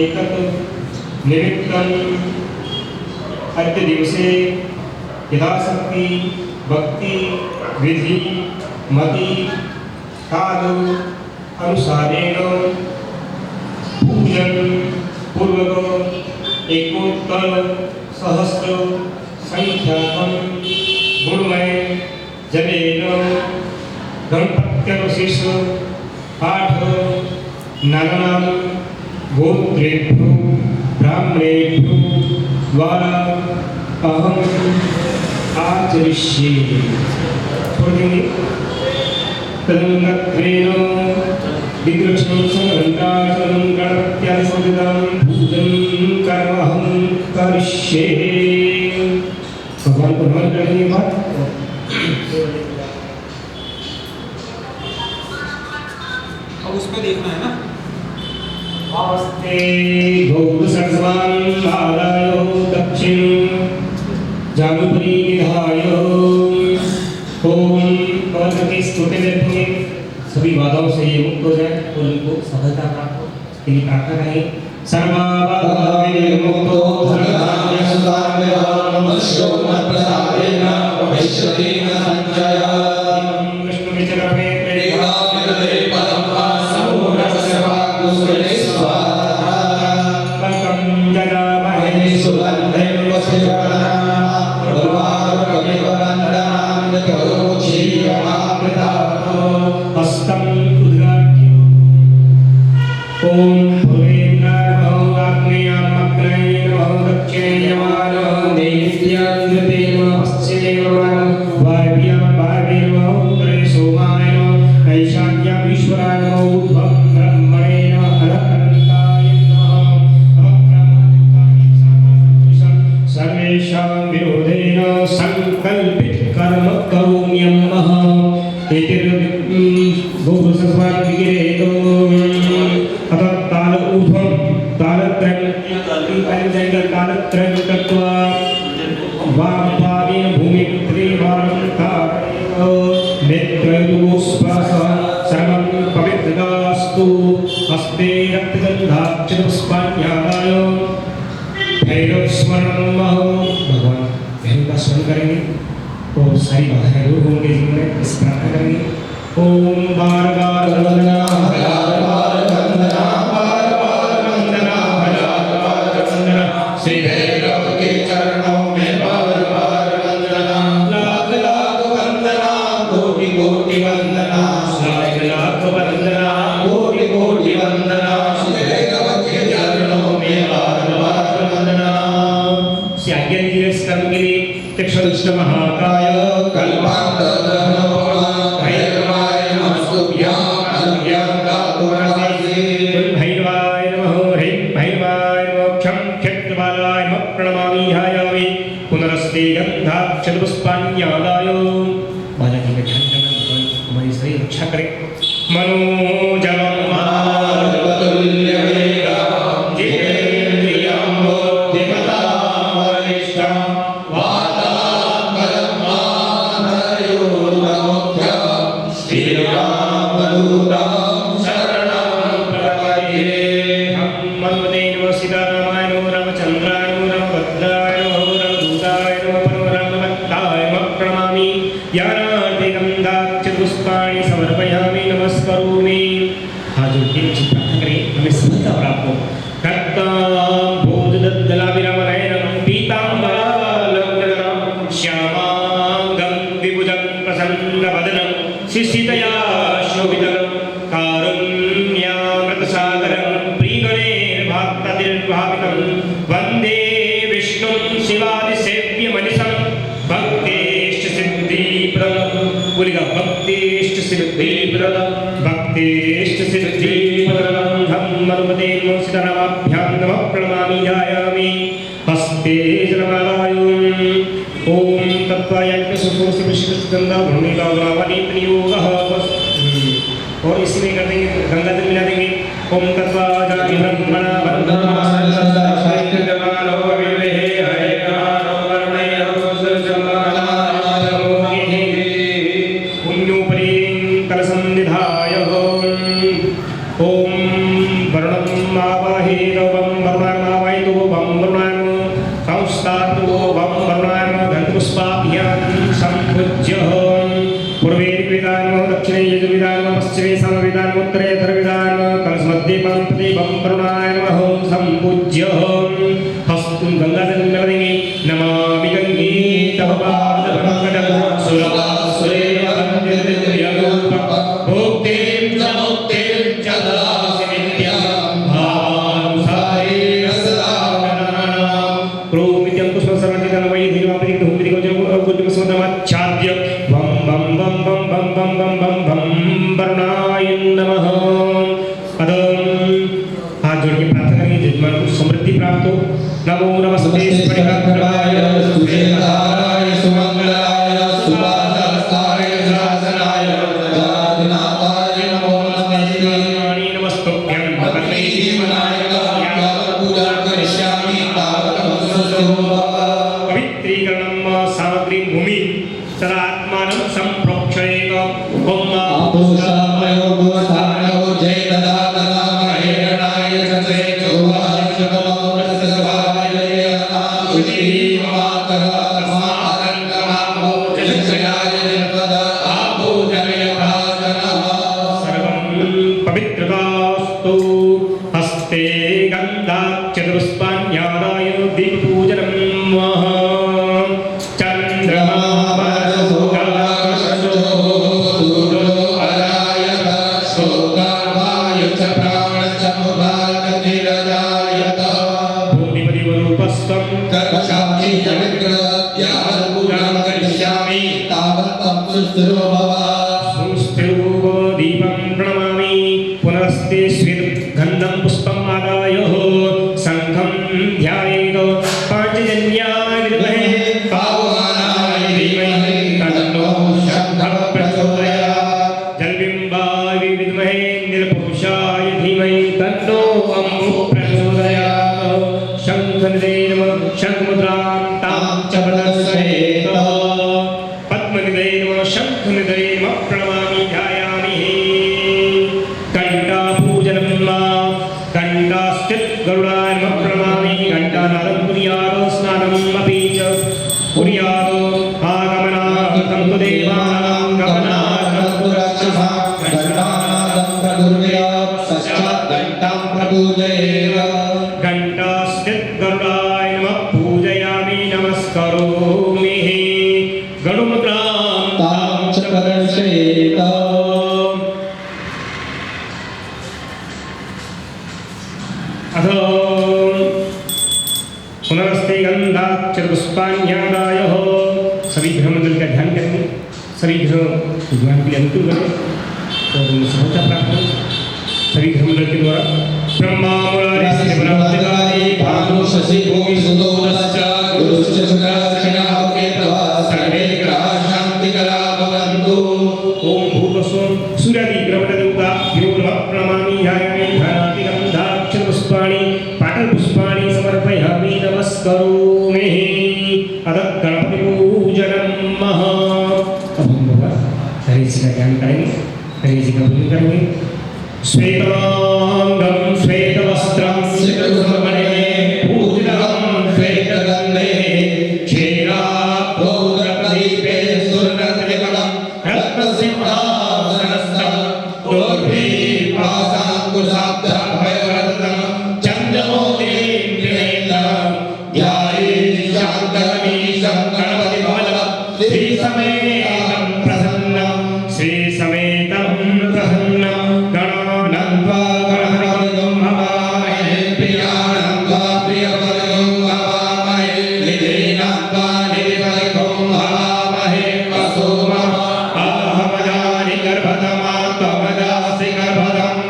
एकत निमित्तम अद्य दिवसे यथाशक्ति भक्ति विधि मति काल अनुसारेण पूजन पूर्वक एकोत्तर सहस्र संख्याकं गुणमय जलेन गणपत्यवशिष पाठ नानां गोत्रेभ्यो ब्राह्मणेभ्यो द्वारा अहम आचरिष्ये। तदनुगत्वेन विग्रहं संघण्टाचलं गणपत्यादिसंविधां पूजन कर्महं करिष्ये। भगवान को नमन करने के बाद अब उसको देखना है ना। नमस्ते गौरसर्वान् आदायो दक्षिण जानुपरी निधाय ओम भगवती स्तुति में सभी बाधाओं से ये मुक्त हो जाए और उनको सफलता प्राप्त हो इसलिए प्रार्थना करें। सर्वाभावेर्मुक्तो धनधान्य सुधान्यमनुष्यो मत्प्रसादेन भविष्यतेन संचयः। विष्णु विचरणे प्रेमामिते परं समूढस्य वाक्कुसुरे स्वाहा। वक्रं जगामहे सुगन्धिं वसिवर्धनम् उर्वारुकमिववन्दनां यतोक्षीयमामृतात् हस्तं उद्घाट्य ओम भैरव स्मरण भगवान भैरव का स्मरण करेंगे और सारी बाधाएं दूर होंगे जीवन में। इस प्रार्थना करेंगे ओम बार बार वंदना हजार बार वंदना बार बार वंदना हजार बार वंदना श्री भैरव के चरणों में बार बार वंदना लाख लाख वंदना कोटि कोटि वंदना लाख लाख वंदना कोटि कोटि वंदना श्री भैरव के चरणों में बार बार वंदना। आज्ञा दीजिए इस कर्म के लिए। दक्षिण महाकाय कल्पांतरधनोपमा भैरवाय नमस्तुभ्यां अज्ञातकातुरनासे भैरवाय नमः ह्रीं भैरवाय नमः क्षं क्षत्रबालाय नमः प्रणमामि ध्यायामि पुनरस्ते गन्धाक्षतपुष्पाण्यादाय। बालाजी का ध्यान करना भगवान हमारी शरीर रक्षा करे। मनोजवं मार्गतुल्यवेगं जितेन्द्रियं बुद्धिमतां वरिष्ठं वातात्मजं मानयोर्नमोऽभ्यं श्रीरामदूतं शरणं प्रपद्ये। मन्मते नमः सीतारामाय नमो रामचन्द्राय नमो रामभद्राय नमो रामदूताय नमो रामभक्ताय नमः प्रणमामि। ज्ञानार्थे गन्धाक्षतपुष्पाणि समर्पयामि नमस्करोमि। हाँ जो ये प्रार्थना करें हमें सफलता प्राप्त हो। कर्ताम्भोजदत्तलाभिरमनयनं पीताम्बरालंकृतं श्यामांगं विभुजं प्रसन्नवदनं शिशितया शोभितं कारुण्यामृतसागरं प्रियगणैर्भक्तैर्भावितं वन्दे विष्णुं शिवादिसेव्यमनिशं भक्तेष्टसिद्धिप्रदं बोलिगा भक्तेष्टसिद्धिप्रदं भक्तेष्टसिद्धिप्रदं धं मन्मते नमो सीतारामाभ्यां नमः प्रणमामि ध्यायामि हस्ते जलमालायुं ओम तत्त्वायज्ञ सुखोस्य विशिष्टगंधा भूमिका वावनीतनियोगः। और इसी में कर देंगे गंगा जल मिला देंगे। ओम तत्त्वाजाति ब्रह्मणा वन्दनामस्तजमालो विवेहे हरे नमो वर्णयो सुजमानामोगे पुण्योपरि कलसन्निधाय ओम वर्णम् आवाहे रवम् वरुणाय नमः संपूज्य हस्तुं गंगाजलं नमदेंगे नमामि गंगे तव पादपङ्कजं सुरवासुरेव वन्दे भुक्तिं च मुक्तिं च ददासि नित्यं भावानुसारेण सदा गणानां क्रोमित्यं पुष्पसर्वजितं वै धीरवापदिग्धहुमिदिगोचरगोचरस्वतमच्छाद्य वं वं वं वं वं वं वं वं वं वरुणाय नमः। हाथ जोड़ के प्रार्थना करेंगे जजमान को समृद्धि प्राप्त हो। नमो नमस्ते स्फटिकाकृताय सुशेखराय सुमंगलाय सुभाषस्ताय शासनाय राजनाथाय नमो नमस्ते नमस्तुभ्यं भगवते जीवनाय यावत् पूजा करिष्यामि तावत् पवित्रीकरणं सामग्री भूमि तदा आत्मानं संप्रोक्षयेत ओम आपोषामयो गोस्थानो जय तदा तदा महेरणाय सते पवित्रतास्तु हस्ते गन्धाक्षतपुष्पाण्यादाय दीपपूजनं चन्द्रमा दीपं प्रणमामि पुनस्ते श्वेतगन्धं पुष्पम् आदाय शङ्खं ध्यायेत् पाञ्चजन्याय विद्महे पावनाय धीमहि तन्नो शङ्खः प्रचोदयात् जलबिम्बाय विद्महे नीलपुरुषाय धीमहि तन्नो अम्बुः प्रचोदयात् शङ्खनिधये नमः शङ्खमुद्रां तां च प्रदर्शयेत् पद्मनिधये नमः शङ्खनिधये नमः प्रणमामि ध्यायामि घण्टापूजनं घण्टास्थित गरुडाय नमः प्रणमामि घण्टानादं कुर्यात् स्नानम् अपि च कुर्यात् आगमनार्थं तु देवानां गमनार्थं तु रक्षसा घण्टानादं प्रकुर्यात् पश्चात् घण्टां प्रपूजयेत् घण्टास्थित गरुडाय नमः पूजयामि नमस्करोमि गरुमुद्रां तां च प्रदर्शयेत् अथ पुनरस्ते गन्धाक्षतपुष्पाण्यादाय सभी ग्रहमंडल का ध्यान करेंगे सभी ग्रह भगवान के लिए अनुकूल करें और उन्हें सफलता प्राप्त हो सभी ग्रहमंडल के द्वारा ब्रह्मा मुरारी शिवरात्रि भानु शशि भूमि सुदोषश्च गुरुश्च शुक्राश्चना केतवः सर्वे ग्रहाः शान्तिकरा भवन्तु ओम भूर्भुवस्सुः सूर्यादि ग्रहमण्डलदेवताभ्यो नमः प्रणमामि ध्यायामि गन्धाक्षतपुष्पाणि पाटलपुष्पाणि समर्पयामि नमस्करोमि अथ गणपतिपूजनं महा। अब हम लोग हरि जी का ध्यान करेंगे हरि जी का पूजन करेंगे। श्वेतांगं श्वेतवस्त्रं श्रीकृष्णमणे पूजितं श्वेतगन्धे क्षीराब्धोदकदीपे सुवर्णत्रिकलं रत्नसिंहासनस्थं दोर्भिर्पाशाङ्कुशाब्दभयवर्धनं चन्द्रमौलिं त्रिनेत्रं ध्यायेत् शान्तमीशं गणपतिमलम् श्रीसमेतं प्रसन्नं श्रीसमेतं प्रसन्नं गणानन्वा गणपतिं हवामहे प्रियानन्वा प्रियपतिं हवामहे निधिनन्वा निधिपतिं हवामहे वसुमः आहमजानि गर्भतमा त्वमजासि गर्भतम्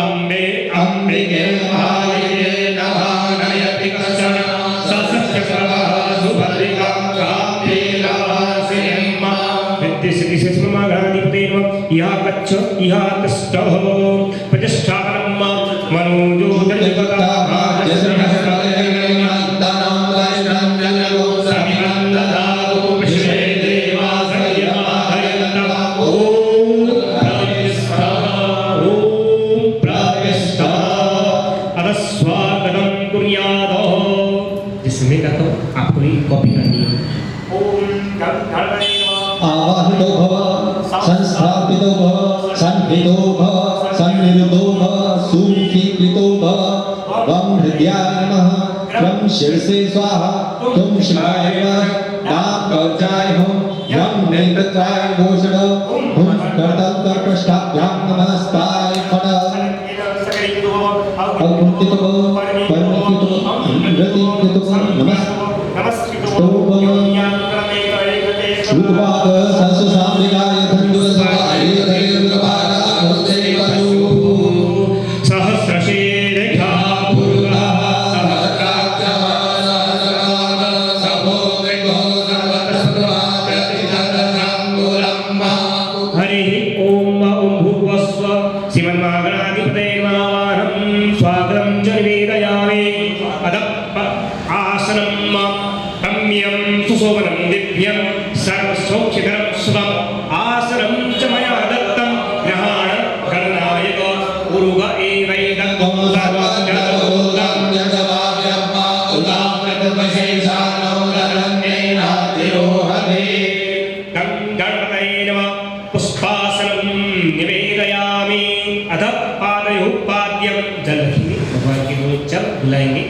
अम्बे अम्बिके महालिके नभानयति कश्चन ससत्यप्रभा सुभद्रिका कान्तिलासिनीं विद्यसिद्धिशस्ममाघाधिपते नमः इहा गच्छ इहा तिष्ठ प्रतिष्ठापनं मनोजोतिर्जगतः जिसमें का तो आपको ही कॉपी करनी है। ओम गणपतये नमः। आवाहितो भव संस्थापितो भव संहितो भव सन्निहितो भव सुखी कृतो भव त्वं हृदयाय नमः त्वं शिरसे स्वाहा त्वं शिवाय नमः नाम कवचाय हुं यं नेत्रत्राय भूषण हुं कर्तल कर्कष्टाभ्यां नमस्ताय फल अकुंठितो परमितो अमृतितो नमस्तो श्रुतपाद सहस्रसाम्रिकाय धनुर्धराय धैर्यपादाय सहस्रशीर्षा पुरुषः हरिः ओम भूर्भुवस्व श्रीमन्महागणाधिपतये नमः स्वागतं च निवेदयामि अदः आसनं रम्यं सुशोभनं दिव्यं सर्वसौख्यकरं शुभम् आसनं च मया दत्तं ग्रहाण गणनायक उरुग एवैदं सर्वज्ञातं यजवाव्यम्मा उदामृतविशेषानो नरण्येनातिरोहते गणपतये नमः पुष्पासनं निवेदयामि अधः पादयोः पाद्यं जलहि भगवान की ओर चल बुलाएंगे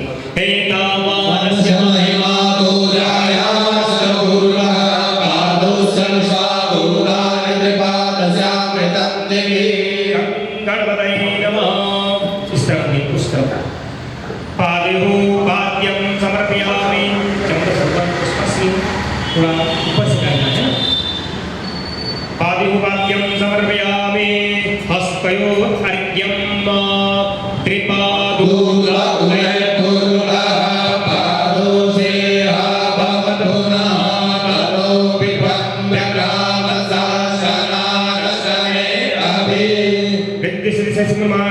एतावानस्य महिमा गणपतये नमः। इस तरफ नहीं उस तरफ पादयोः पाद्यं समर्पयामि चंद्रशोभन पुष्पस्य थोड़ा ऊपर से करना है पादयोः पाद्यं समर्पयामि हस्तयोः अर्घ्यं त्रिपादो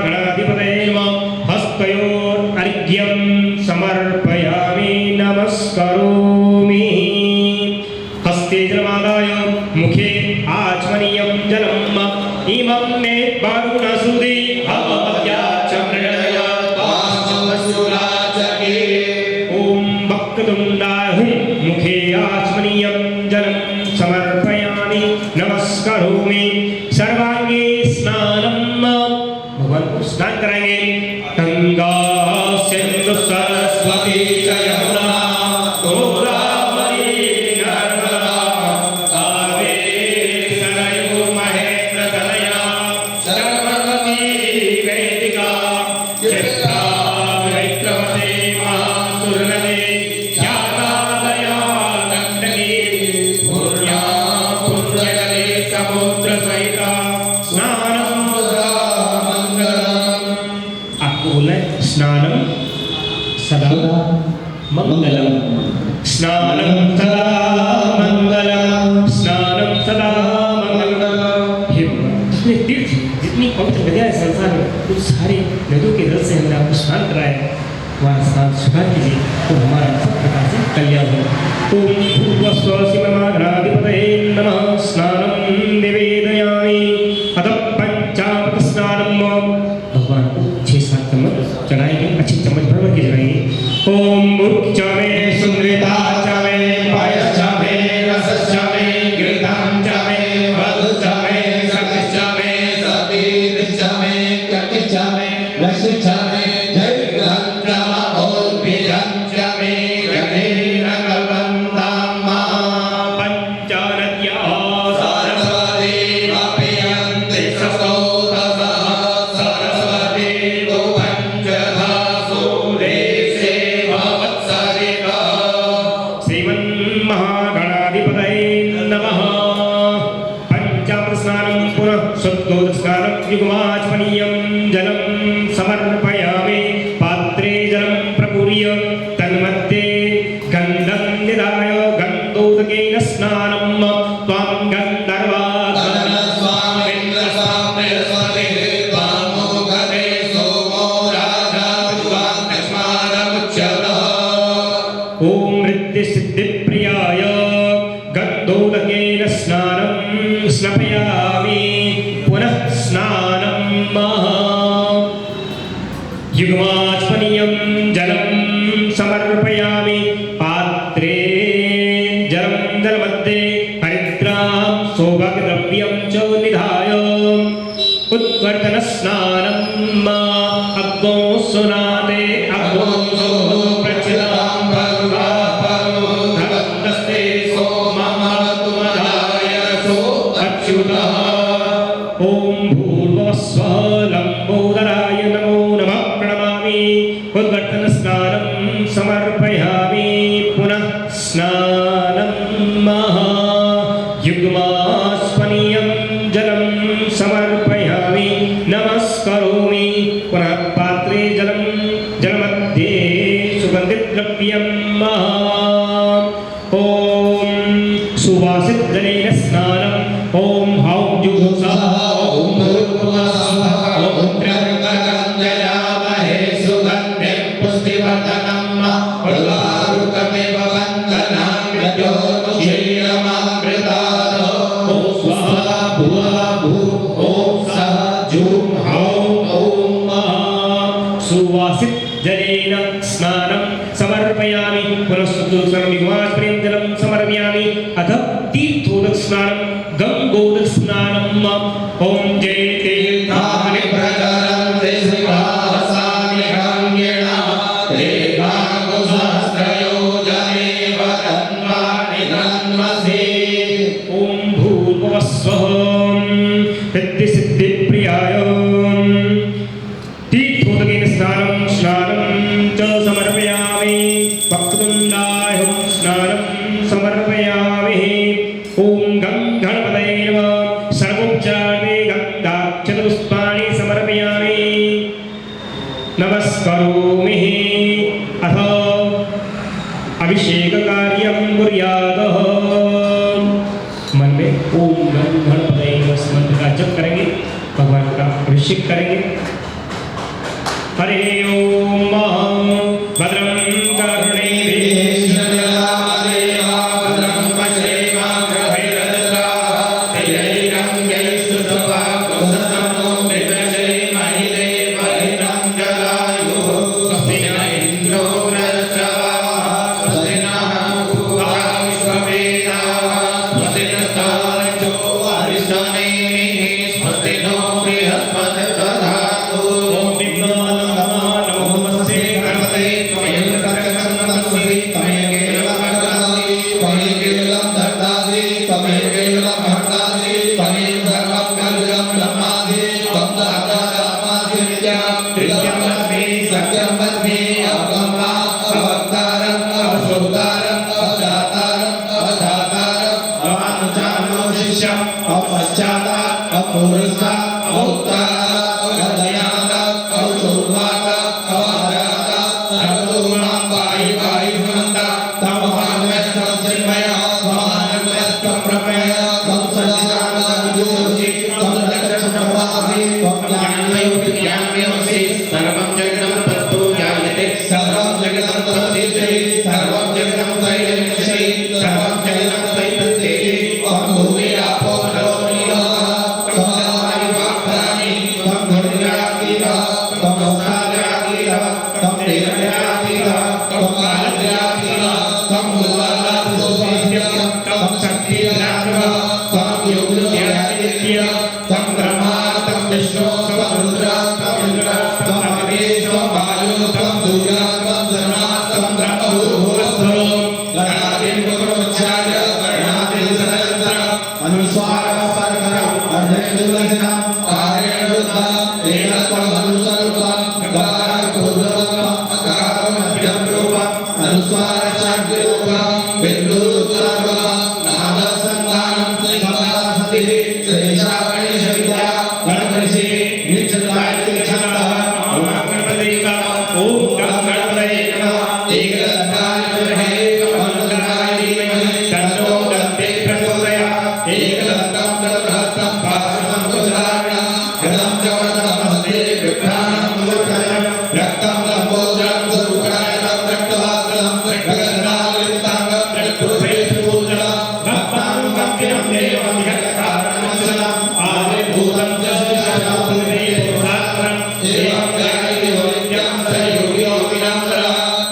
गणाधिपतये नमः हस्तयोः अर्घ्यं समर्पयामि नमस्करोमि हस्ते जलमादाय मुखे आचमनीयं जलम् इमं मे वारुणसुदे ॐ वक्रतुण्डाय हुं मुखे आचमनीयं जलं समर्पयामि नमस्करोमि सर्वांगे स्नानं भगवान को स्नान कराएंगे गंगा सिंधु सरस्वती च यमुना गोदावरी नर्मदा कावेरी सरयू महेन्द्रतनया सरस्वती वैदिका चित्रा विक्रमते महासुरनदे ख्यातालया गण्डकी पूर्या पुण्यनदी समुद्र सहिता स्नानं स्नानं सदा मंगलम स्नानं सदा मंगलम स्नानं सदा मंगलम हे भगवान जितने तीर्थ जितनी पवित्र नदियां हैं संसार में उन सारे नदियों के जल से हमने आपको स्नान कराया वहाँ स्नान स्वीकार कीजिए तो हमारा सब प्रकार से कल्याण हो ओम भूर्भुवस्व श्रीमन्महागणाधिपतये नमः स्नानं निवेदयामि अतः पंचामृत स्नानं भगवान को 6-7 चम्मच चढ़ाएंगे अच्छी चम्मच भर के चढ़ाएंगे ओम मुच्च में सुमृता च में पायस च में रस च में घृतं च में मधु च में शक्ति च में सतीर च में कटि च में रस च में जय बीजं च में गणेन कल्पन्ताम् पंचनद्या सरस्वती वपयन्ति सस्तोतसः सरस्वती तु पञ्चधासु देशे भवत्सरितः श्रीमन्महागणाधिपतये नमः पंचामृत स्नानं पुनः शुद्धोदक स्नानं युग्माचमनीयं जलं समर्पयामि पात्रे जलं प्रपूर्य तन्मध्ये गन्धं निधाय गन्धोदकेन स्नानं त्वां गन्धर्वा ओम रिद्धि सिद्धि प्रियाय गन्धोदकेन स्नानं स्नापयामि पुनः स्नानं युग्माचमनीयं जलं समर्पयामि पात्रे जलं जलमध्ये हरिद्रां सौभाग्यद्रव्यं च निधाय उत्वर्तन स्नानं अग्नौ उपवर्तन स्नानं समर्पयामि पुनः स्नानं युग्मास्पनीयं जलं समर्पयामि नमस्करोमि पुनः पात्रे जलमध्ये सुगन्धिद्रव्यं ॐ सुवासितजलेन स्नानं ॐ हौं जुगुप्सः ॐ भूर्भुवः स्वः ॐ त्र्यम्बकं सुगन्धिं पुष्टिवर्धनम् उर्वारुकमिव वन्दनामि ज्योतिषीयमामृतात् ॐ स्वाहा भुवः भूः ॐ सः जुं हौं ॐ सुवासित जलेन स्नानं समर्पयामि पुनः सुगुप्सर्वमिग्मास्पनीयं जलं समर्पयामि अथ तीर्थोदक स्नानं गंगोदक स्नानं ॐ जय तीर्थानि प्रचरन्ति शिवासानि गङ्गेण देवाकुसहस्रयोजने वदन्वानि धन्वसि ॐ भूर्भुवः स्वः सिद्धिप्रियाय तीर्थोदकेन स्नानं च समर्पयामि वक्रतुण्डाय स्नानं समर्पयामि ॐ गं गणपतये नमः सर्वोपचारे गन्धाक्षतपुष्पाणि समर्पयामि नमस्करोमि अथ अभिषेककार्यं कुर्यात् मन में ओम गं गणपतये नमः इस मंत्र का जप करेंगे भगवान का अभिषेक करेंगे हरे ओम भद्रं कर्णेभिः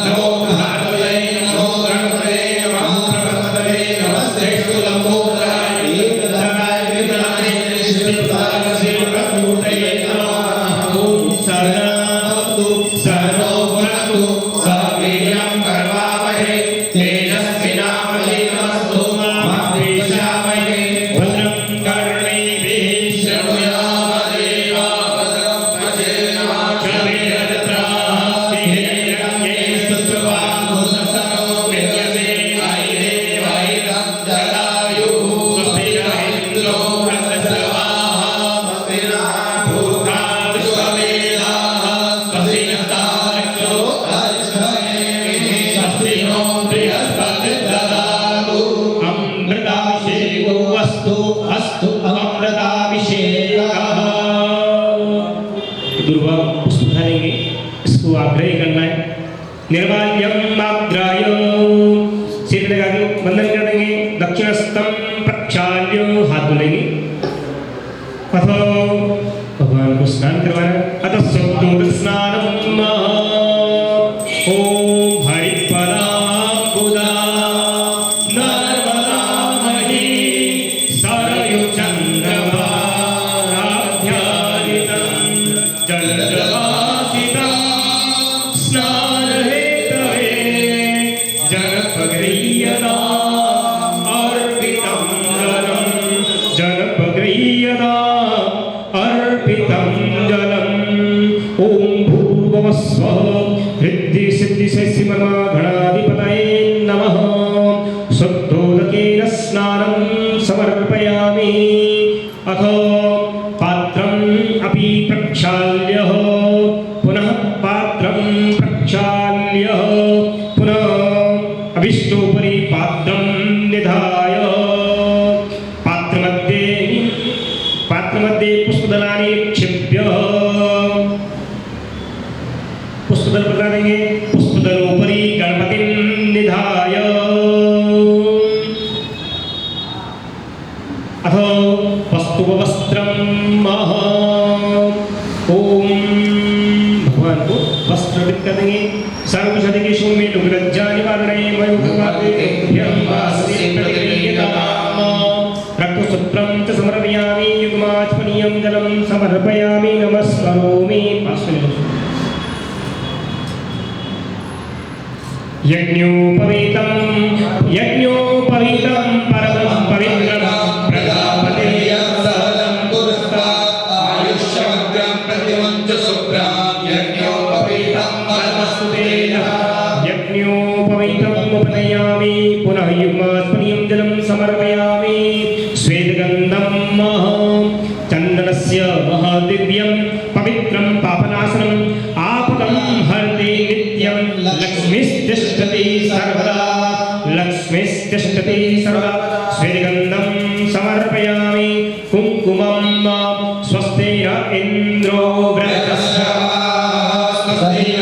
नमो निर्माल्यम आग्राय सिर लगा के वंदन कर देंगे दक्षिणस्तम प्रक्षाल्य हाथ धुलेंगे अथवा भगवान को स्नान करवाना अतः सप्तोद स्नानम ओम हरिपराकुदा नर्मदा मही सरयू चंद्रमाराध्यादितं जलजलासितं स्नानहेतवे जनपगरीयदा अर्पितं जलं जनपगरीयदा अर्पितं जलम् ओम भूर्भुवस्वः रिद्धि सिद्धि सिमर्मा गणाधिपतये नमः शुद्धोदकेन स्नानं समर्पयामि अथ पात्रम् अपि प्रक्षाल्य पुनः पात्रं प्रक्षाल्य पुनः अभिष्टोपरि पात्रं निधाय पात्रमध्ये पुष्पदलानि निक्षिप्य पुष्पदल बदला देंगे पुष्पदलोपरि गणपतिं निधाय अथ वस्तुवस्त्रं ओम भगवान को वस्त्र अर्पित कर देंगे सर्वशति के शुभ में लुग्लज्जा निवारणे मयूखवादेभ्यं वासते प्रतिक्रियताम रक्तसूत्रं च समर्पयामि युग्माचमनीयं जलं समर्पयामि नमस्करोमि यज्ञोपवीतं परमं पवित्रं प्रजापतिर्यं सहजं पुरस्तात् आयुष्यमग्रं प्रतिमञ्च शुभ्रं यज्ञोपवीतं परमस्तुते यज्ञोपवीतम् उपनयामि पुनः युग्मात्मनीयं जलं समर्पयामि श्वेतगन्धं चन्दनस्य महादिव्यं पवित्रं पापनाशनम् आपदं हरति नित्यं लक्ष्मीस्तिष्ठति सर्वदा लक्ष्मीस्तिष्ठति सर्वदा श्वेतगन्धं समर्पयामि कुङ्कुमं स्वस्तेन इन्द्रो वृत्रस्य स्वस्तेन